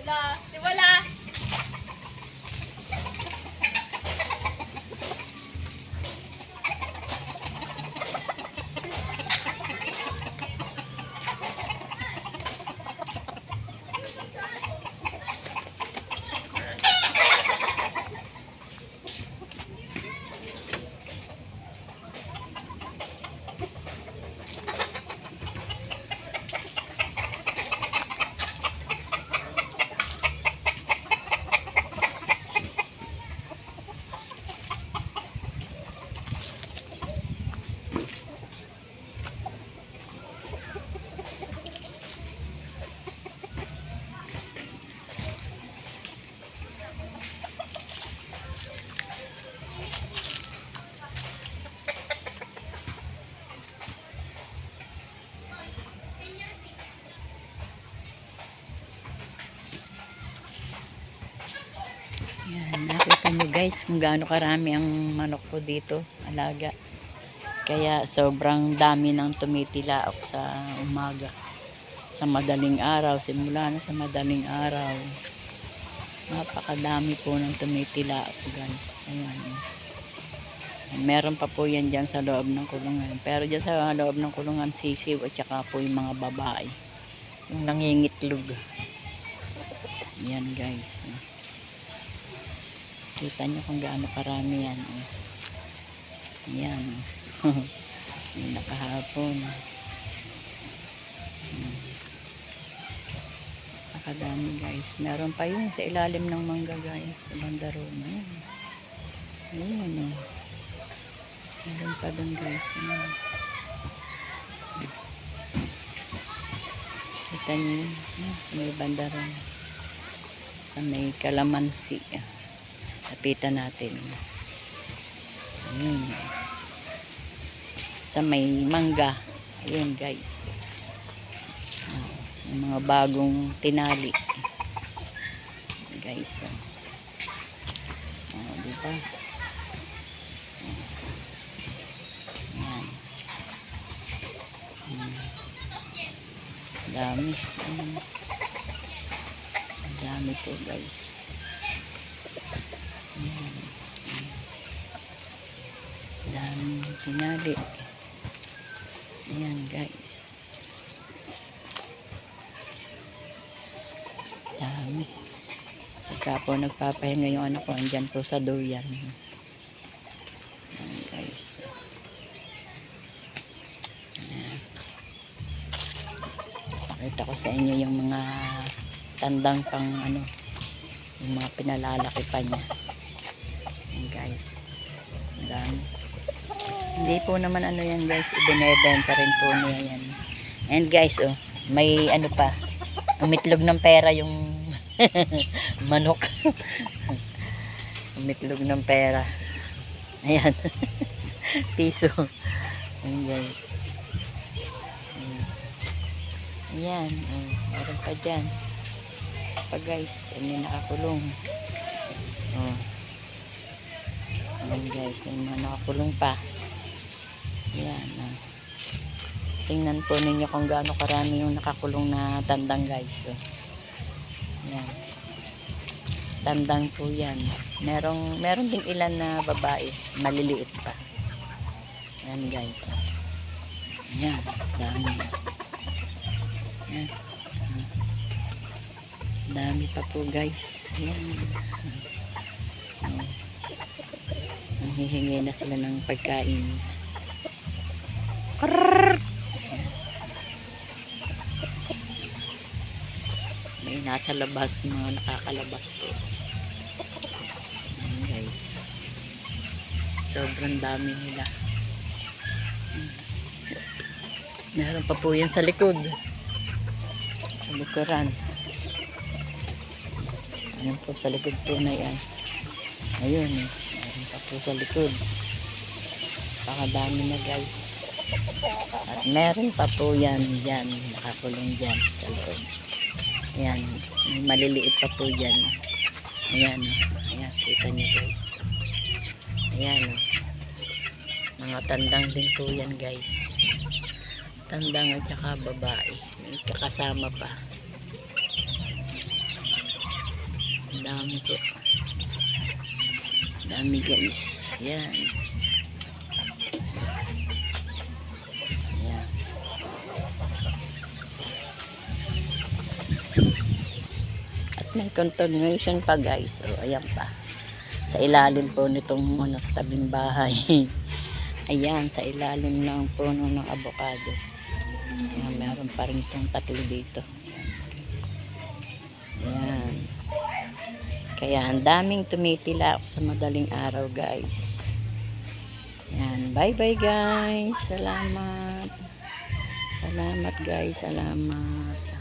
Wala. Yan, nakita nyo guys kung gaano karami ang manok ko dito, alaga. Kaya sobrang dami nang tumitilaok sa umaga. Sa madaling araw, simula na sa madaling araw. Napakadami po nang tumitilaok guys. Ayan. Meron pa po yan dyan sa loob ng kulungan. Pero dyan sa loob ng kulungan, sisiw at saka po yung mga babae. Yung nangingitlog. Yan guys. Kita nyo kung gaano karami yan. Yan. Yung nakahapon. Nakadami guys. Meron pa yun sa ilalim ng mangga guys. Sa bandaron. Ayan. Meron pa dun guys. Kita nyo yun. May bandaron. Sa may kalamansi. Lapitan natin. Ayan. Sa may mangga. Ayan guys. Yung mga bagong tinali. Guys. Diba? Ayan. Dami. Dami po guys. Daming tinali. Ayan guys. Dami. Pagka po nagpapahinga yung anak ko, andyan po sa duyan. Ayan guys. Ayan. Pakita ko sa inyo yung mga tandang pang ano, yung mga pinalalaki pa niya. Ayan guys. Dami. Hindi po naman ano yan guys, ibinebenta rin po niya yan. And guys, oh, may ano pa, umitlog ng pera yung manok. Umitlog ng pera. Ayan. Piso. Ayan guys. Ayan, oh, meron pa dyan. Pa guys, ano nakakulong. Oh. Ayan guys, may mga nakakulong pa. Ayan. Tingnan po ninyo kung gaano karami yung nakakulong na tandang guys. So, ayan. Tandang po yan. Meron ding ilan na babae. Maliliit pa. Ayan guys. Ayan. Dami. Ayan. Dami pa po guys. Ayan. Hihingi na sila ng pagkain. May nasa labas, mga nakakalabas po. Ayan guys. Sobrang dami nila. Meron pa po yan sa likod. Sa likuran. Ayan po sa likod po na yan. Ayun. Meron pa po sa likod. Pakadami na guys. At meron pa po yan dyan, nakakulong dyan sa loob. Ayan, may maliliit pa po dyan. Ayan, ayan, kita nyo guys. Ayan, mga tandang din po yan guys. Tandang at saka babae. May kakasama pa. Ang dami po. Dami guys. Yan. Yan. At may continuation pa guys. So, ayan pa. Sa ilalim po nitong ano, tabing bahay. Ayan, sa ilalim ng puno ng avocado. Ayan, meron pa rin itong tatlo dito. Ayan. Kaya ang daming tumitila sa madaling araw guys. Ayan, bye bye guys. Salamat. Salamat guys, salamat.